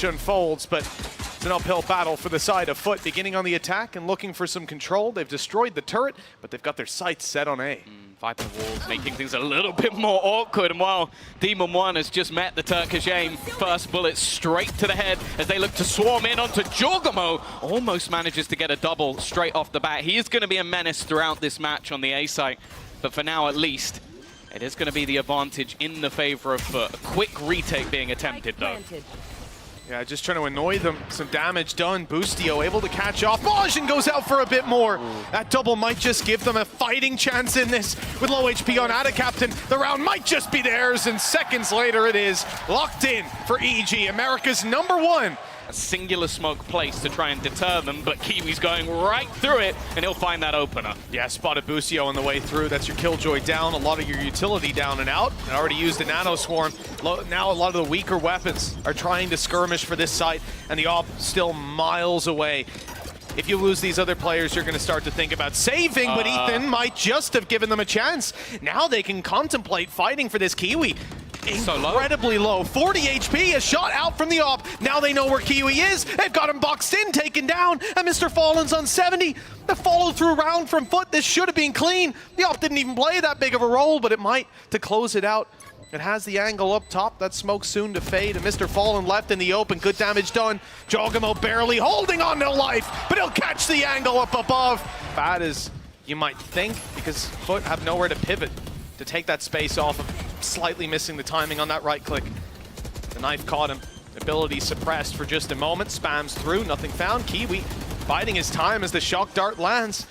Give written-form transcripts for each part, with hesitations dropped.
match unfolds, but it's an uphill battle for the side of FUT, beginning on the attack and looking for some control. They've destroyed the turret, but they've got their sights set on A. Fighting the walls, making things a little bit more awkward. And while Demon One has just met the Turkish aim, first bullet straight to the head as they look to swarm in onto Jorgamo. Almost manages to get a double straight off the bat. He is going to be a menace throughout this match on the A site, but for now at least, it is going to be the advantage in the favor of FUT. A quick retake being attempted though. Yeah, just trying to annoy them. Some damage done. Boostio able to catch off. Majin goes out for a bit more. That double might just give them a fighting chance in this. With low HP on Adacaptain, the round might just be theirs, and seconds later it is locked in for EG, America's #1. A singular smoke placed to try and deter them, but Kiwi's going right through it, and he'll find that opener. Yeah, spotted Boostio on the way through. That's your Killjoy down, a lot of your utility down and out. And already used a Nano Swarm. Now a lot of the weaker weapons are trying to skirmish for this site, and the AWP still miles away. If you lose these other players, you're going to start to think about saving, but Ethan might just have given them a chance. Now they can contemplate fighting for this Kiwi. Incredibly low. 40 HP, a shot out from the AWP. Now they know where Kiwi is. They've got him boxed in, taken down, and Mr. Fallen's on 70. The follow-through round from FUT. This should have been clean. The AWP didn't even play that big of a role, but it might to close it out. It has the angle up top. That smoke soon to fade, and Mr. Fallen left in the open. Good damage done. Jorgamo barely holding on to life, but he'll catch the angle up above. Bad as you might think, because FUT have nowhere to pivot to take that space off of. Slightly missing the timing on that right click. The knife caught him. Ability suppressed for just a moment. Spams through, nothing found. Kiwi biding his time as the shock dart lands.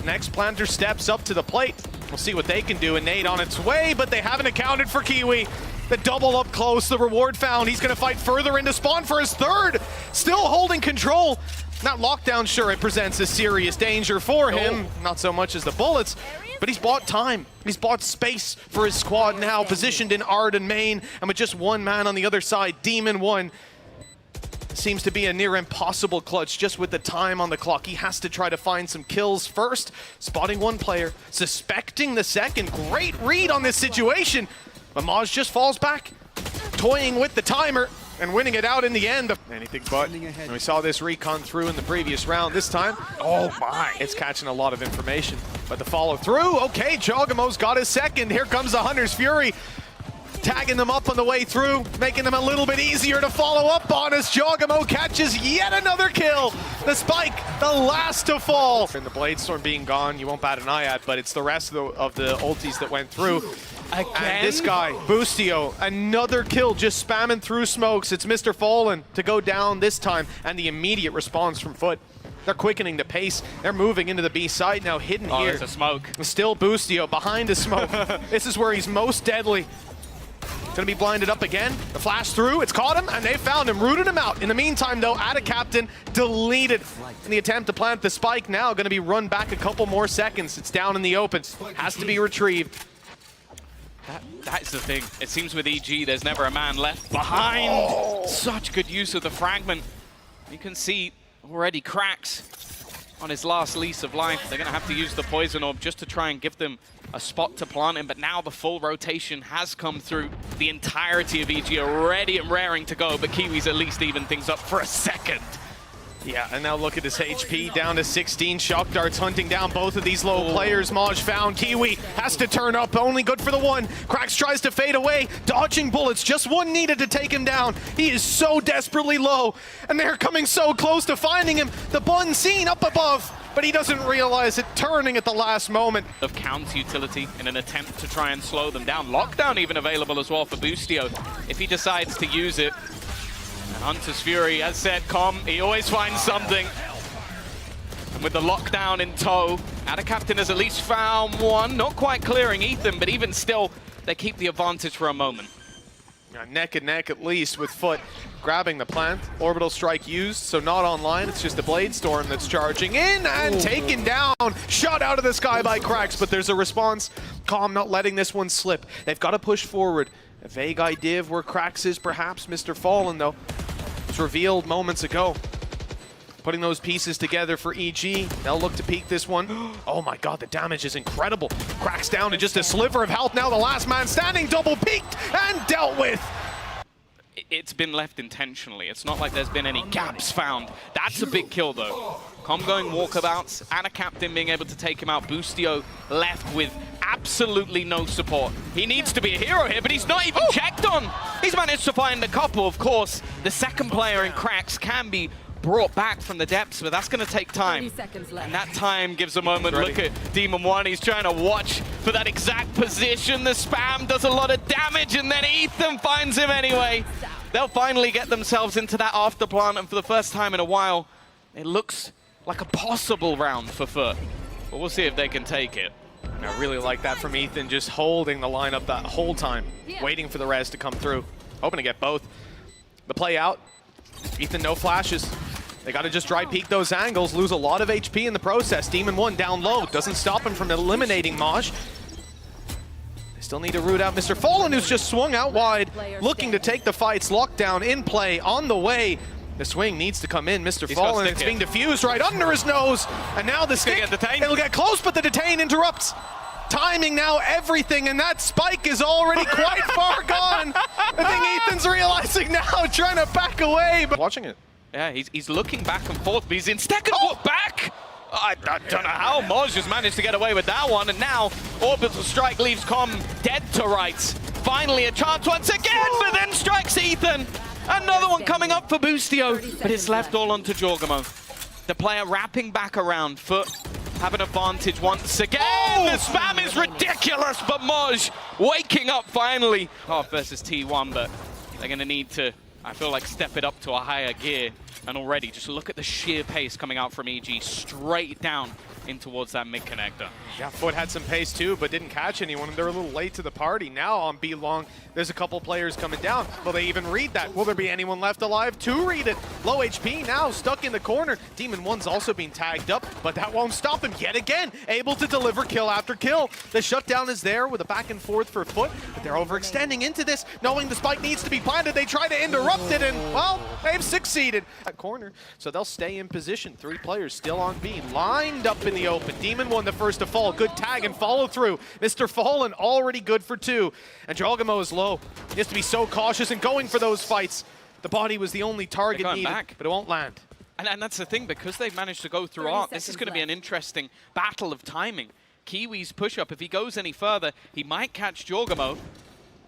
Next planter steps up to the plate. We'll see what they can do. A nade on its way, but they haven't accounted for Kiwi. The double up close, the reward found. He's gonna fight further into spawn for his third. Still holding control. That lockdown, sure, it presents a serious danger for him. Not so much as the bullets, but he's bought time. He's bought space for his squad now, positioned in Arden main, and with just one man on the other side, Demon One. Seems to be a near impossible clutch just with the time on the clock. He has to try to find some kills first. Spotting one player, suspecting the second. Great read on this situation. But Maj just falls back, toying with the timer and winning it out in the end. Anything but. And we saw this recon through in the previous round. This time, oh my, it's catching a lot of information. But the follow through, okay, Jorgamo's got his second. Here comes the Hunter's Fury. Tagging them up on the way through, making them a little bit easier to follow up on as Jorgamo catches yet another kill. The spike, the last to fall. And the Blade Storm being gone, you won't bat an eye at, but it's the rest of the ultis that went through. Again? And this guy, Boostio, another kill, just spamming through smokes. It's Mr. Fallen to go down this time, and the immediate response from FUT. They're quickening the pace. They're moving into the B side now, hidden here. There's a smoke. Still Boostio behind the smoke. This is where he's most deadly. Gonna be blinded up again. The flash through, it's caught him, and they found him, rooted him out. In the meantime, though, Adacaptain deleted in the attempt to plant the spike. Now gonna be run back a couple more seconds. It's down in the open, has to be retrieved. That's the thing. It seems with EG, there's never a man left behind. Such good use of the fragment. You can see already cracks on his last lease of life. They're gonna have to use the poison orb just to try and give them a spot to plant him, but now the full rotation has come through. The entirety of EG are ready and raring to go, but Kiwi's at least even things up for a second. Yeah, and now look at his HP down to 16. Shock darts hunting down both of these low players. Maj found. Kiwi has to turn up, only good for the one. Krax tries to fade away, dodging bullets. Just one needed to take him down. He is so desperately low, and they're coming so close to finding him. The bun seen up above, but he doesn't realize it, turning at the last moment. Of counter utility in an attempt to try and slow them down. Lockdown even available as well for Boostio if he decides to use it. And Hunter's Fury, as said, he always finds something. And with the lockdown in tow, Adacaptain has at least found one. Not quite clearing Ethan, but even still, they keep the advantage for a moment. Yeah, neck and neck at least with FUT grabbing the plant. Orbital strike used, so not online. It's just a Blade Storm that's charging in and taken down. Shot out of the sky by Krax, but there's a response. Calm not letting this one slip. They've got to push forward. A vague idea of where Krax is, perhaps. Mr. Fallen, though, was revealed moments ago. Putting those pieces together for EG. They'll look to peek this one. Oh my god, the damage is incredible. Cracks down to just a sliver of health. Now the last man standing, double peeked and dealt with. it's been left intentionally. It's not like there's been any gaps found. That's a big kill, though. Com going walkabouts and a captain being able to take him out. Boostio left with absolutely no support. He needs to be a hero here, but he's not even checked on. He's managed to find a couple, of course. The second player in cracks can be brought back from the depths, but that's going to take time. And that time gives a moment. Look at Demon One. He's trying to watch for that exact position. The spam does a lot of damage, and then Ethan finds him anyway. They'll finally get themselves into that after plant, and for the first time in a while, it looks like a possible round for FUT. But we'll see if they can take it. I really like that from Ethan, just holding the lineup that whole time, waiting for the res to come through. Hoping to get both. The play out. Ethan, no flashes. They got to just dry peek those angles, lose a lot of HP in the process. Demon One down low, doesn't stop him from eliminating Maj. They still need to root out Mr. Fallen, who's just swung out wide, looking to take the fights. Lockdown in play, on the way. The swing needs to come in. Mr. Fallen, it's being diffused right under his nose. And now the stick, it'll get close, but the detain interrupts. Timing now, everything, and that spike is already quite far gone. I think Ethan's realizing now, trying to back away. But watching it. Yeah, he's looking back and forth, but he's instead gonna walk back. I don't know how Moj has managed to get away with that one, and now Orbital Strike leaves Com dead to rights. Finally a chance once again, but then strikes Ethan. Another one coming up for Boostio, but it's left all onto Jorgamo. The player wrapping back around. FUT have an advantage once again. The spam is ridiculous, but Moj waking up finally. Half versus T1, but they're gonna need to, I feel like, step it up to a higher gear. And already, just look at the sheer pace coming out from EG, straight down in towards that mid connector. Yeah, FUT had some pace too, but didn't catch anyone. They're a little late to the party. Now on B long, there's a couple players coming down. Will they even read that? Will there be anyone left alive to read it? Low HP now, stuck in the corner. Demon One's also being tagged up, but that won't stop him yet again. Able to deliver kill after kill. The shutdown is there with a back and forth for FUT, but they're overextending into this. Knowing the spike needs to be planted, they try to interrupt it, and, well, they've succeeded. That corner, so they'll stay in position. 3 players still on B, lined up in the open. Demon One the first to fall. Good tag and follow through. Mr. Fallen already good for 2. And Jorgamo is low. He has to be so cautious and going for those fights. The body was the only target needed, but it won't land. And that's the thing, because they've managed to go through Art, this is going to be an interesting battle of timing. Kiwi's push-up, if he goes any further, he might catch Jorgamo.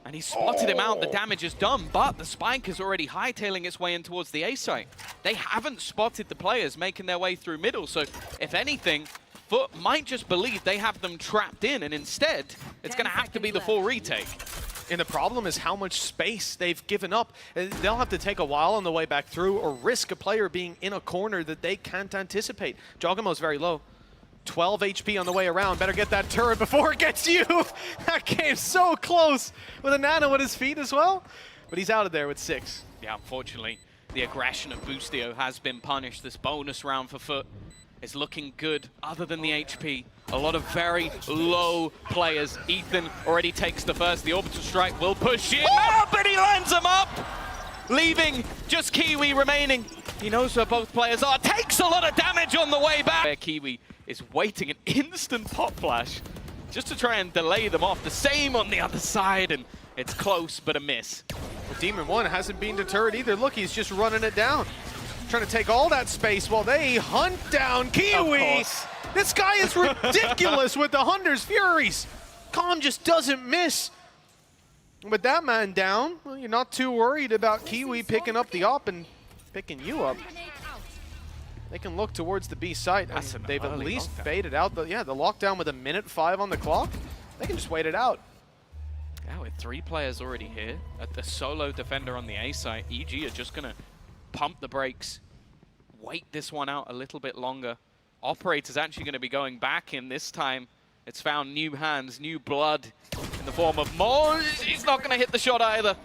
And he's spotted him out, the damage is done, but the spike is already hightailing its way in towards the A site. They haven't spotted the players making their way through middle, so if anything, FUT might just believe they have them trapped in, and instead, it's going to have to be the full retake. And the problem is how much space they've given up. They'll have to take a while on the way back through or risk a player being in a corner that they can't anticipate. Jorgamo's very low. 12 HP on the way around. Better get that turret before it gets you. That came so close with a nano at his feet as well. But he's out of there with 6. Yeah, unfortunately, the aggression of Boostio has been punished. This bonus round for FUT is looking good other than the HP. A lot of very low players. Ethan already takes the first. The orbital strike will push in. Oh, but he lands him up! Leaving just Kiwi remaining. He knows where both players are. Takes a lot of damage on the way back. Where Kiwi is waiting an instant pop flash just to try and delay them off. The same on the other side, and it's close, but a miss. Well, Demon One hasn't been deterred either. Look, he's just running it down. Trying to take all that space while they hunt down Kiwi. This guy is ridiculous with the Hunter's Furies. Com just doesn't miss. With that man down, well, you're not too worried about Kiwi picking up the op and picking you up. They can look towards the B site, and they've at least baited out the lockdown with 1:05 on the clock. They can just wait it out. Yeah, with 3 players already here, at the solo defender on the A site, EG are just gonna pump the brakes, wait this one out a little bit longer. Operator's actually gonna be going back in this time. It's found new hands, new blood in the form of Moj. He's not gonna hit the shot either,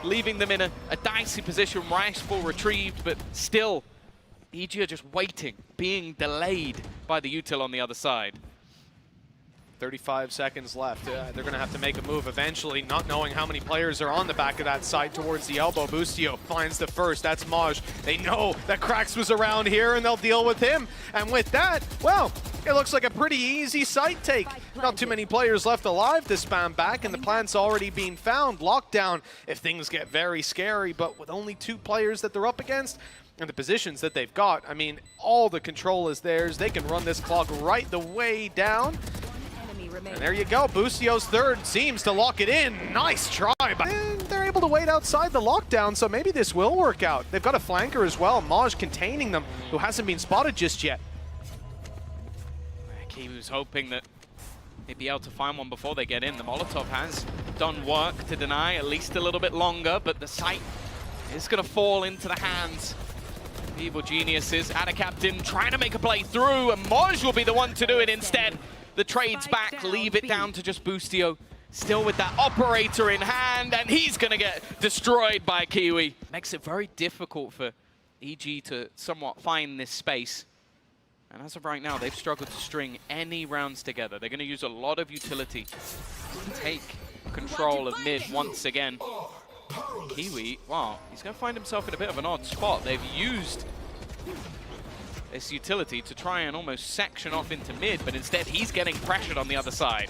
leaving them in a dicey position. Rifle retrieved, but still, EG are just waiting, being delayed by the util on the other side. 35 seconds left. They're going to have to make a move eventually, not knowing how many players are on the back of that side towards the elbow. Boostio finds the first. That's Maj. They know that Krax was around here, and they'll deal with him. And with that, well, It looks like a pretty easy site take. Not too many players left alive to spam back, and the plant's already being found. Lockdown if things get very scary, but with only 2 players that they're up against, and the positions that they've got, I mean, all the control is theirs. They can run this clock right the way down. And there you go. Boostio's third seems to lock it in. Nice try. And they're able to wait outside the lockdown, so maybe this will work out. They've got a flanker as well, Maj containing them, who hasn't been spotted just yet. He was hoping that he'd be able to find one before they get in. The Molotov has done work to deny at least a little bit longer, but the site is going to fall into the hands of evil geniuses. Ada Captain trying to make a play through, and Moj will be the one to do it instead. The trades back, leave it down to just Boostio. Still with that operator in hand, and he's going to get destroyed by Kiwi. Makes it very difficult for EG to somewhat find this space. And as of right now, they've struggled to string any rounds together. They're going to use a lot of utility to take control of mid once again. Kiwi, wow, he's going to find himself in a bit of an odd spot. They've used this utility to try and almost section off into mid, but instead he's getting pressured on the other side.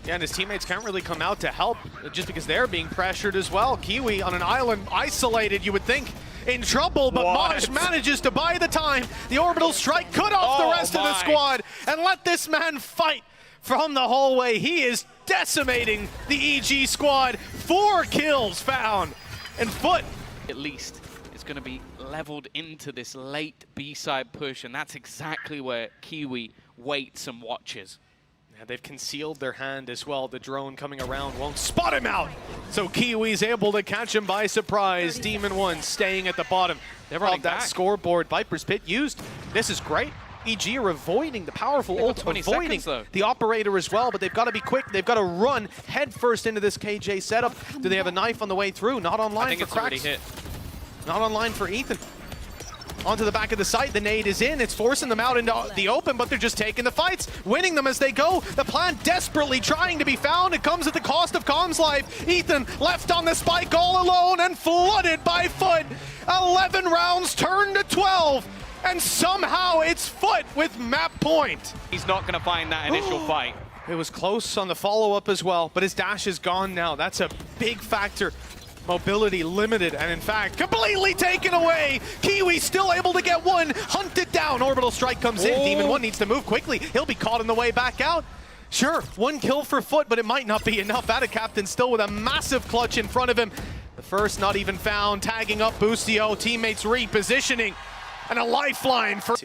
Yeah, and his teammates can't really come out to help just because they're being pressured as well. Kiwi on an island, isolated, you would think, in trouble, but Maj manages to buy the time. The orbital strike cut off the rest of the squad and let this man fight from the hallway. He is decimating the EG squad. 4 kills found, and FUT at least is going to be leveled into this late B-side push, and that's exactly where Kiwi waits and watches. Yeah, they've concealed their hand as well. The drone coming around won't spot him out. So Kiwi's able to catch him by surprise. Demon 1 staying at the bottom. They're on that scoreboard. Viper's Pit used. This is great. EG are avoiding the powerful ult, avoiding the operator as well, but they've got to be quick. They've got to run head first into this KJ setup. Do they have a knife on the way through? Not online for Cracks. Hit. Not online for Ethan. Onto the back of the site, the nade is in. It's forcing them out into the open, but they're just taking the fights, winning them as they go. The plant desperately trying to be found. It comes at the cost of Com's life. Ethan left on the spike all alone and flooded by FUT. 11 rounds turned to 12, and somehow it's FUT with map point. He's not going to find that initial fight. It was close on the follow-up as well, but his dash is gone now. That's a big factor. Mobility limited, and in fact, completely taken away. Kiwi still able to get one, hunted down. Orbital strike comes in. Demon 1 needs to move quickly. He'll be caught on the way back out. Sure, 1 kill for FUT, but it might not be enough. Ada Captain still with a massive clutch in front of him. The first not even found, tagging up Boostio. Teammates repositioning, and a lifeline for... Look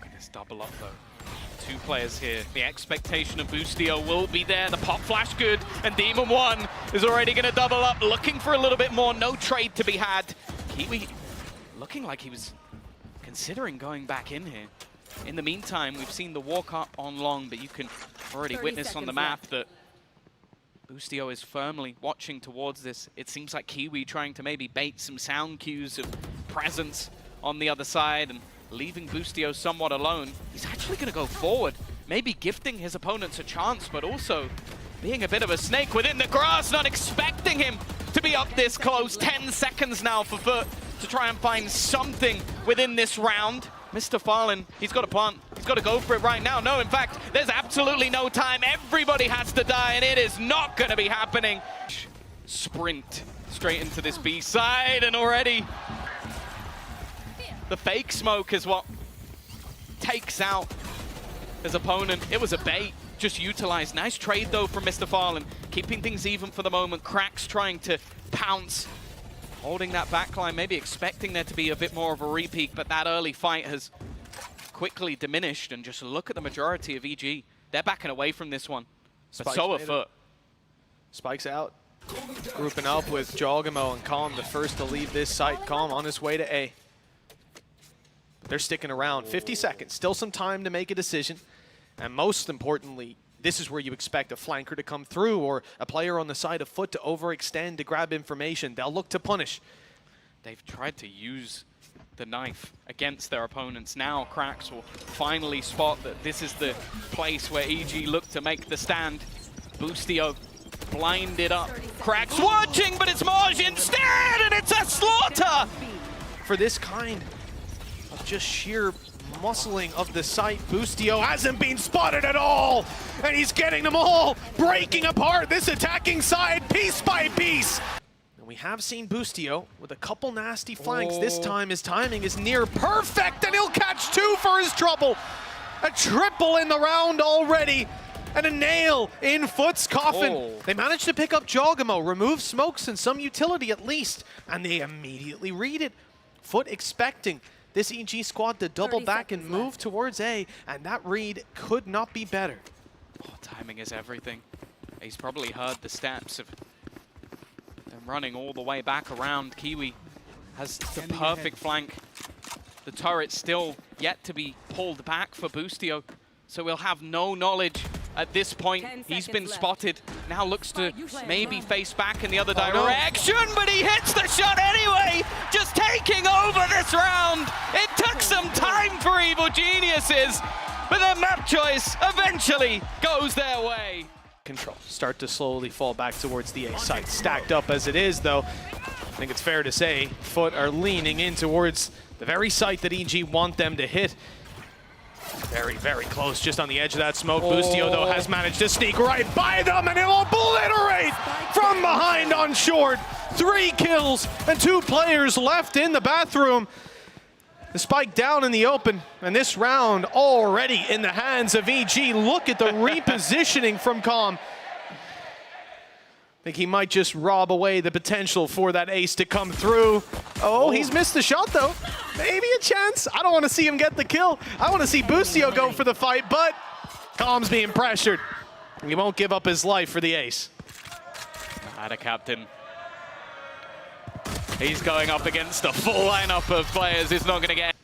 at this double up though. 2 players here. The expectation of Boostio will be there. The pop flash good, and Demon 1 is already going to double up, looking for a little bit more. No trade to be had. Kiwi looking like he was considering going back in here. In the meantime, we've seen the walk up on long, but you can already witness on the map that Boostio is firmly watching towards this. It seems like Kiwi trying to maybe bait some sound cues of presence on the other side and leaving Boostio somewhat alone. He's actually going to go forward, maybe gifting his opponents a chance, but also being a bit of a snake within the grass, not expecting him to be up this close. 10 seconds now for FUT to try and find something within this round. Mr. Fallen, he's got a plant. He's got to go for it right now. No, in fact, there's absolutely no time. Everybody has to die, and it is not going to be happening. Sprint straight into this B side, and already the fake smoke is what takes out his opponent. It was a bait, just utilized. Nice trade though from Mr. Fallen, keeping things even for the moment. Cracks trying to pounce, holding that backline, maybe expecting there to be a bit more of a repeat, but that early fight has quickly diminished. And just look at the majority of EG. They're backing away from this one, but so are FUT. Spike's out. Grouping up with Jogamo and Calm, the first to leave this site. Calm on his way to A. They're sticking around. 50 seconds, still some time to make a decision. And most importantly, this is where you expect a flanker to come through or a player on the side of FUT to overextend to grab information. They'll look to punish. They've tried to use the knife against their opponents. Now Cracks will finally spot that this is the place where EG look to make the stand. Boostio blinded up. Cracks watching, but it's Maj instead, and it's a slaughter! For this kind of just sheer muscling of the site. Boostio hasn't been spotted at all, and he's getting them all, breaking apart this attacking side piece by piece. And we have seen Boostio with a couple nasty flanks. This time his timing is near perfect, and he'll catch two for his trouble. A triple in the round already, and a nail in FUT's coffin. They managed to pick up Jogamo, remove smokes and some utility at least, and they immediately read it. FUT expecting this EG squad to double back and move towards A, and that read could not be better. Oh, timing is everything. He's probably heard the steps of them running all the way back around. Kiwi has the perfect flank. The turret's still yet to be pulled back for Boostio, so we'll have no knowledge at this point. He's been spotted. Now looks to maybe face back in the other direction, but he hits the shot anyway, just taking over this round. It took some time for Evil Geniuses, but their map choice eventually goes their way. Control start to slowly fall back towards the A site. Stacked up as it is, though, I think it's fair to say FUT are leaning in towards the very site that EG want them to hit. Very, very close, just on the edge of that smoke. Boostio, though, has managed to sneak right by them, and it'll obliterate from behind on short. 3 kills and 2 players left in the bathroom. The spike down in the open, and this round already in the hands of EG. Look at the repositioning from Calm. I think he might just rob away the potential for that ace to come through. Oh, he's missed the shot, though. Maybe a chance. I don't want to see him get the kill. I want to see Boostio go for the fight, but Calm's being pressured. He won't give up his life for the ace. And a captain. He's going up against a full lineup of players. He's not going to get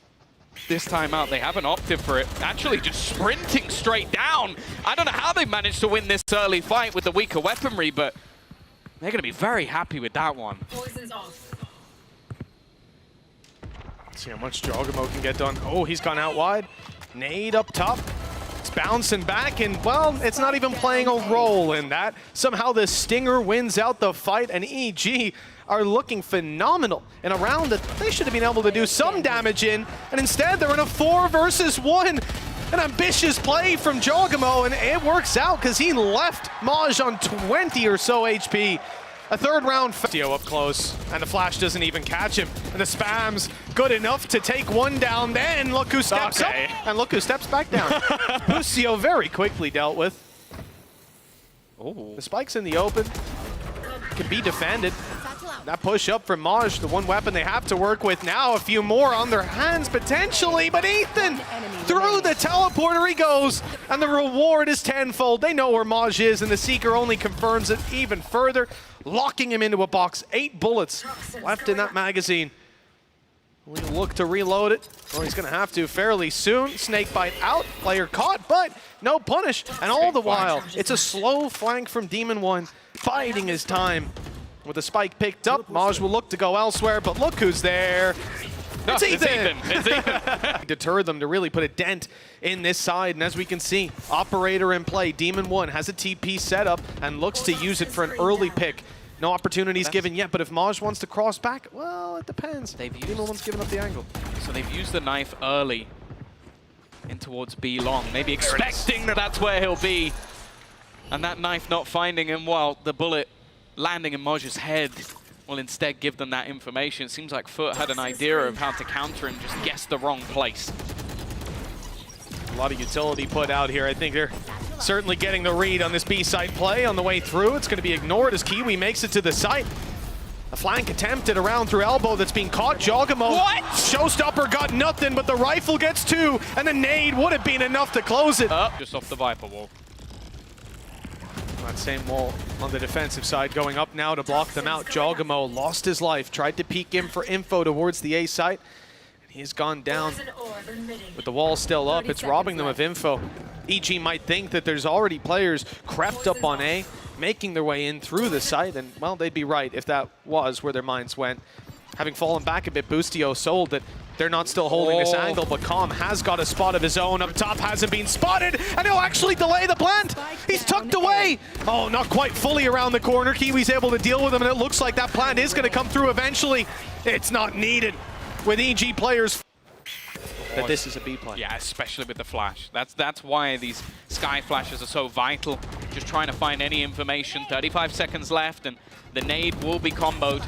this time out. They haven't opted for it. Actually just sprinting straight down. I don't know how they managed to win this early fight with the weaker weaponry, but they're going to be very happy with that one. See how much Jogamo can get done. Oh, he's gone out wide. Nade up top. It's bouncing back, and, well, it's not even playing a role in that. Somehow the Stinger wins out the fight, and EG are looking phenomenal in a round that they should have been able to do some damage in, and instead they're in a 4 versus 1. An ambitious play from Jogamo, and it works out because he left Maj on 20 or so HP. A 3rd round Boostio up close, and the flash doesn't even catch him. And the spam's good enough to take 1 down. Then look who steps up, and look who steps back down. Boostio very quickly dealt with. Oh. The spike's in the open, can be defended. That push up from Maj, the one weapon they have to work with now. A few more on their hands potentially, but Ethan through the teleporter he goes, and the reward is tenfold. They know where Maj is, and the Seeker only confirms it even further, locking him into a box. 8 bullets left in that magazine. We look to reload it. Well, he's going to have to fairly soon. Snakebite out, player caught, but no punish. And all the while, it's a slow flank from Demon One, biding his time. With the spike picked up, Maj will look to go elsewhere, but look who's there. No, it's Ethan! It's Ethan. Deter them to really put a dent in this side, and as we can see, Operator in play. Demon One has a TP set up and looks to use it for an early pick. No opportunities given yet, but if Maj wants to cross back, well, it depends. Demon One's giving up the angle. So they've used the knife early in towards B long, maybe expecting that that's where he'll be. And that knife not finding him, while the bullet landing in Maj's head will instead give them that information. It seems like FUT had an idea of how to counter and just guessed the wrong place. A lot of utility put out here. I think they're certainly getting the read on this B-side play on the way through. It's going to be ignored as Kiwi makes it to the site. A flank attempted around through elbow that's being caught. Jogamo. What? Showstopper got nothing, but the rifle gets 2, and the nade would have been enough to close it. Just off the Viper wall. That same wall on the defensive side going up now to block them out. Jogamo lost his life, tried to peek in for info towards the A site, and he's gone down. With the wall still up, it's robbing them of info. EG might think that there's already players crept up on A, making their way in through the site, and, well, they'd be right if that was where their minds went. Having fallen back a bit, Boostio sold that they're not still holding this angle, but Calm has got a spot of his own. Up top, hasn't been spotted, and he'll actually delay the plant. He's tucked away. Oh, not quite fully around the corner. Kiwi's able to deal with him, and it looks like that plant is going to come through eventually. It's not needed with EG players. that this is a B play. Yeah, especially with the flash. That's why these sky flashes are so vital. Just trying to find any information. 35 seconds left, and the nade will be comboed.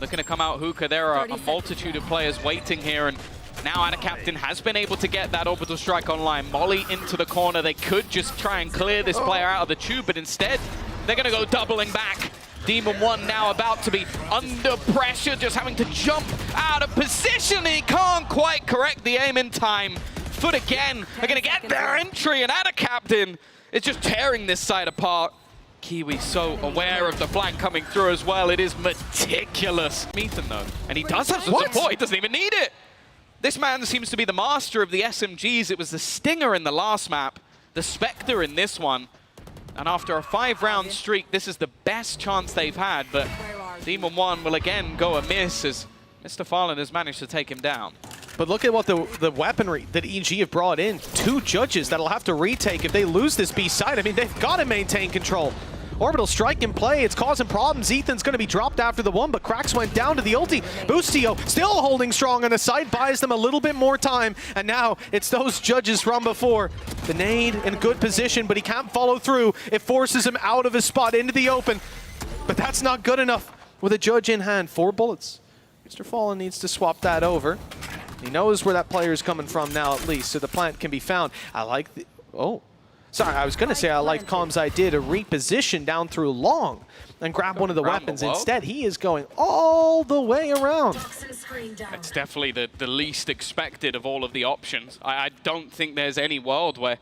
Looking to come out hookah. There are a multitude of players waiting here, and now Anna Captain has been able to get that orbital strike online. Molly into the corner. They could just try and clear this player out of the tube, but instead, they're going to go doubling back. Demon 1 now about to be under pressure, just having to jump out of position. He can't quite correct the aim in time. FUT again, they're going to get their entry, and Anna Captain is just tearing this side apart. Kiwi so aware of the flank coming through as well. It is meticulous. Ethan though, and he does have some support. He doesn't even need it. This man seems to be the master of the SMGs. It was the Stinger in the last map, the Spectre in this one. And after a 5-round streak, this is the best chance they've had, but Demon 1 will again go amiss as Mr. Fallen has managed to take him down. But look at what the weaponry that EG have brought in. 2 judges that'll have to retake if they lose this B side. I mean, they've got to maintain control. Orbital strike in play, it's causing problems. Ethan's going to be dropped after the 1, but Cracks went down to the ulti. Boostio still holding strong on the side, buys them a little bit more time, and now it's those judges from before. The nade in good position, but he can't follow through. It forces him out of his spot into the open, but that's not good enough with a judge in hand. 4 bullets. Mr. Fallen needs to swap that over. He knows where that player is coming from now at least, so the plant can be found. I like the... Oh. Sorry, I was going to say I like Calm's idea to reposition down through long and grab one of the weapons. Instead, he is going all the way around. It's definitely the least expected of all of the options. I don't think there's any world where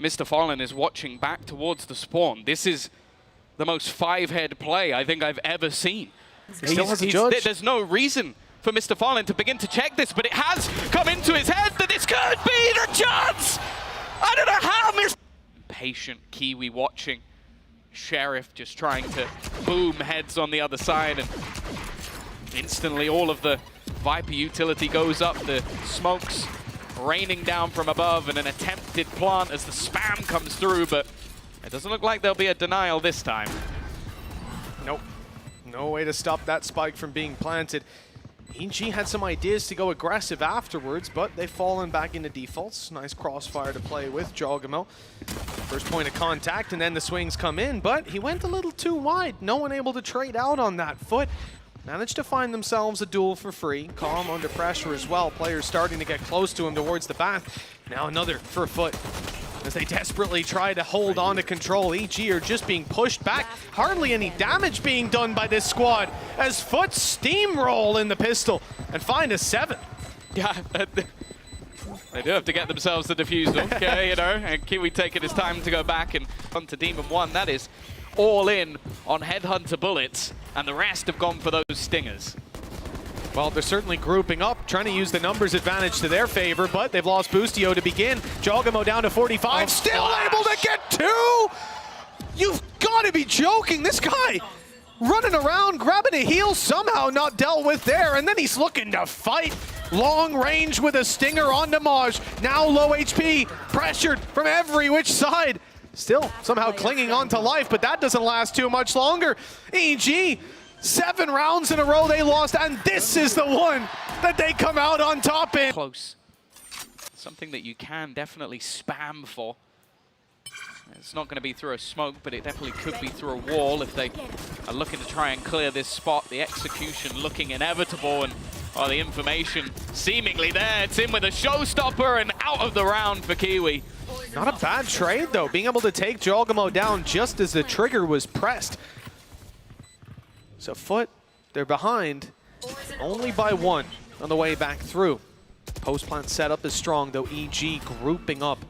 Mr. Fallen is watching back towards the spawn. This is the most 5-head play I think I've ever seen. There's no reason for Mr. Fallen to begin to check this, but it has come into his head that this could be the chance! I don't know how Mr. Patient Kiwi watching. Sheriff just trying to boom heads on the other side, and instantly all of the Viper utility goes up, the smokes raining down from above, and an attempted plant as the spam comes through, but it doesn't look like there'll be a denial this time. Nope. No way to stop that spike from being planted. EG had some ideas to go aggressive afterwards, but they've fallen back into defaults. Nice crossfire to play with Jogamo. First point of contact, and then the swings come in, but he went a little too wide. No one able to trade out on that. FUT managed to find themselves a duel for free. Calm under pressure as well. Players starting to get close to him towards the back. Now another for FUT. As they desperately try to hold on to control, EG are just being pushed back. Hardly any damage being done by this squad as FUT steamroll in the pistol and find a 7. Yeah, they do have to get themselves the defusal, okay, you know, and Kiwi taking his time to go back and onto Demon 1. That is all in on Headhunter bullets, and the rest have gone for those stingers. Well, they're certainly grouping up, trying to use the numbers advantage to their favor, but they've lost Boostio to begin. Jogamo down to 45, still able to get 2! You've got to be joking! This guy running around, grabbing a heal, somehow not dealt with there, and then he's looking to fight. Long range with a stinger on Damage, now low HP, pressured from every which side. Still somehow clinging on to life, but that doesn't last too much longer. EG, 7 rounds in a row they lost, and this is the one that they come out on top in. Close. Something that you can definitely spam for. It's not going to be through a smoke, but it definitely could be through a wall if they are looking to try and clear this spot. The execution looking inevitable, and the information seemingly there. It's in with a showstopper and out of the round for Kiwi. Not a bad trade, though, being able to take Jogamo down just as the trigger was pressed. So FUT, they're behind only by 1 on the way back through. Post-plant setup is strong, though. EG grouping up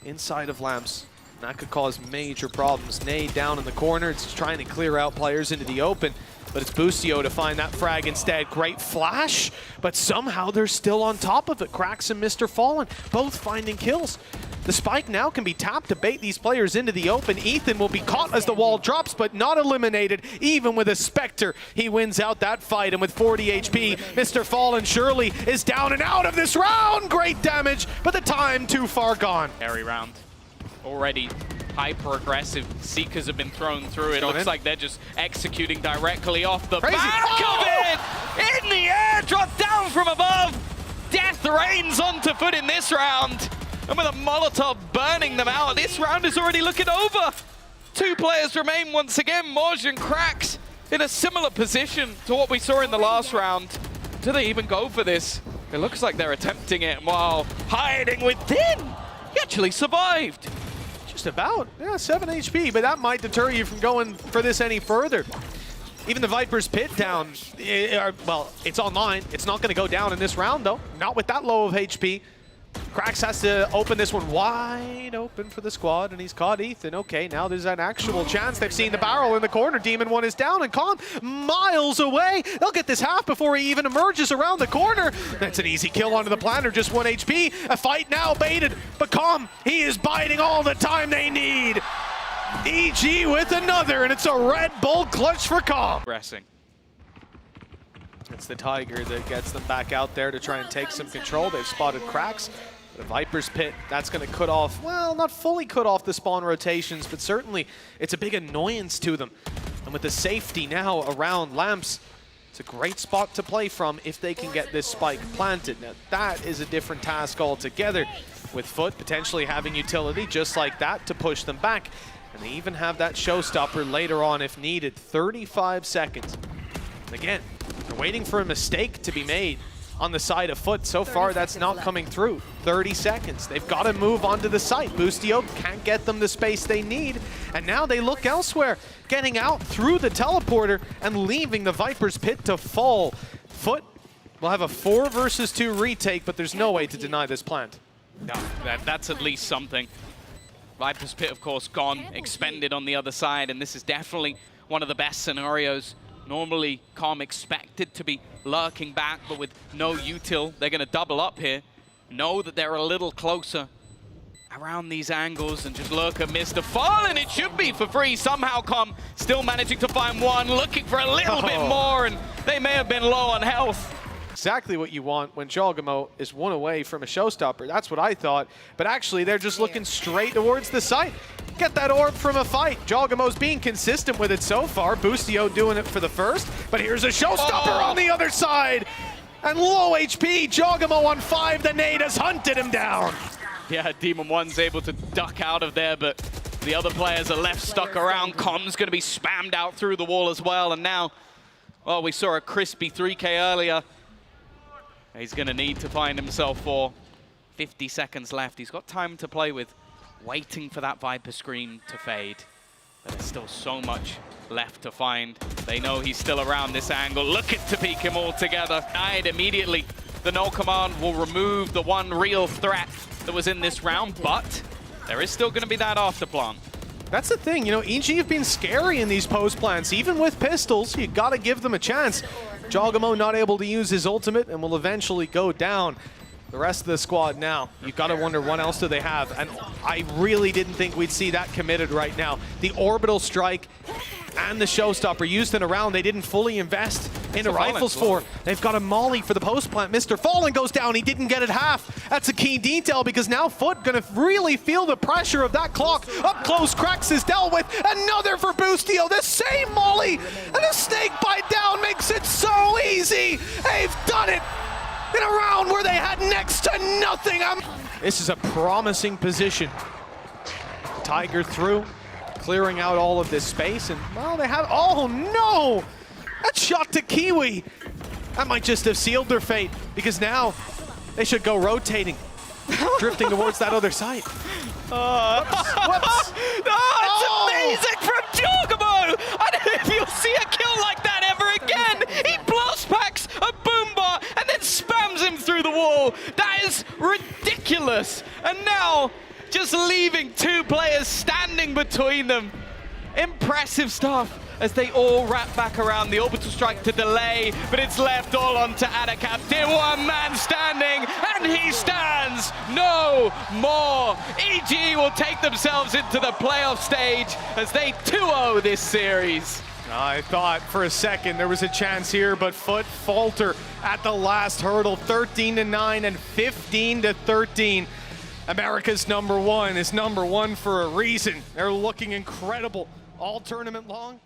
inside of Lamps. That could cause major problems. Nade down in the corner. It's trying to clear out players into the open, but it's Boostio to find that frag instead. Great flash, but somehow they're still on top of it. Cracks and Mr. Fallen, both finding kills. The spike now can be tapped to bait these players into the open. Ethan will be caught as the wall drops, but not eliminated, even with a Spectre. He wins out that fight, and with 40 HP, Mr. Fallen surely is down and out of this round. Great damage, but the time too far gone. Carry round. Already hyper-aggressive. Seekers have been thrown through. It looks like they're just executing directly off the back of it! In the air, dropped down from above! Death the reins onto FUT in this round. And with a Molotov burning them out, this round is already looking over. 2 players remain once again. Moj and Krax in a similar position to what we saw in the last round. Do they even go for this? It looks like they're attempting it while hiding within. He actually survived. Just about, yeah, 7 HP, but that might deter you from going for this any further. Even the Viper's pit down, well, it's online. It's not going to go down in this round, though. Not with that low of HP. Krax has to open this one wide open for the squad, and he's caught Ethan. Okay, now there's an actual chance. They've seen the barrel in the corner. Demon 1 is down, and Calm miles away. They'll get this half before he even emerges around the corner. That's an easy kill onto the planter, just 1 HP. A fight now baited, but Calm, he is biding all the time they need. EG with another, and it's a Red Bull clutch for Calm. Pressing. It's the Tiger that gets them back out there to try and take some control. They've spotted Krax. The Viper's pit, that's going to cut off, well, not fully cut off the spawn rotations, but certainly it's a big annoyance to them. And with the safety now around Lamps, it's a great spot to play from if they can get this spike planted. Now, that is a different task altogether, with FUT potentially having utility just like that to push them back. And they even have that showstopper later on if needed. 35 seconds. And again, they're waiting for a mistake to be made on the side of FUT. So far, that's not coming through. 30 seconds. They've got to move onto the site. Boostio can't get them the space they need. And now they look elsewhere, getting out through the teleporter and leaving the Viper's pit to fall. FUT will have a 4 versus 2 retake, but there's no way to deny this plant. No, that's at least something. Viper's pit, of course, gone, expended on the other side, and this is definitely one of the best scenarios. Normally, Calm expected to be lurking back, but with no util, they're going to double up here. Know that they're a little closer around these angles and just lurk and miss the fall, and it should be for free. Somehow Calm still managing to find one, looking for a little bit more, and they may have been low on health. Exactly what you want when Jogamo is 1 away from a showstopper. That's what I thought, but actually they're just looking straight towards the site. Get that orb from a fight. Jogamo's being consistent with it so far. Boostio doing it for the first, but here's a showstopper on the other side. And low HP, Jogamo on 5, the nade has hunted him down. Yeah, Demon 1's able to duck out of there, but the other players are left stuck around. Calm's going to be spammed out through the wall as well, and now, well, we saw a crispy 3K earlier. He's going to need to find himself for 50 seconds left. He's got time to play with, waiting for that Viper screen to fade. But there's still so much left to find. They know he's still around this angle, looking to peek him all together. Died immediately. The no command will remove the one real threat that was in this round, but there is still going to be that after plant. That's the thing, you know, EG have been scary in these post plants. Even with pistols, you got to give them a chance. Jogamo not able to use his ultimate and will eventually go down. The rest of the squad now, you've got to wonder what else do they have. And I really didn't think we'd see that committed right now. The orbital strike and the showstopper used in a round they didn't fully invest into rifles for. They've got a molly for the post plant. Mr. Fallen goes down. He didn't get it half. That's a key detail because now FUT gonna really feel the pressure of that clock. Up close, Krax is dealt with. Another for Boostio. The same molly and a snake bite down makes it so easy. They've done it in a round where they had next to nothing. This is a promising position. Tiger through, clearing out all of this space, and well, they have, oh no! That shot to Kiwi. That might just have sealed their fate, because now they should go rotating, drifting towards that other side. Whoops. Oh, it's amazing from Jogamo! I don't know if you'll see a kill like that ever again! He blast packs a boombar and then spams him through the wall. That is ridiculous. And now, just leaving 2 players standing between them. Impressive stuff as they all wrap back around. The orbital strike to delay, but it's left all onto Adacap. Tier 1 man standing, and he stands no more. EG will take themselves into the playoff stage as they 2-0 this series. I thought for a second there was a chance here, but FUT falter at the last hurdle. 13-9 and 15-13. America's #1 is #1 for a reason. They're looking incredible all tournament long.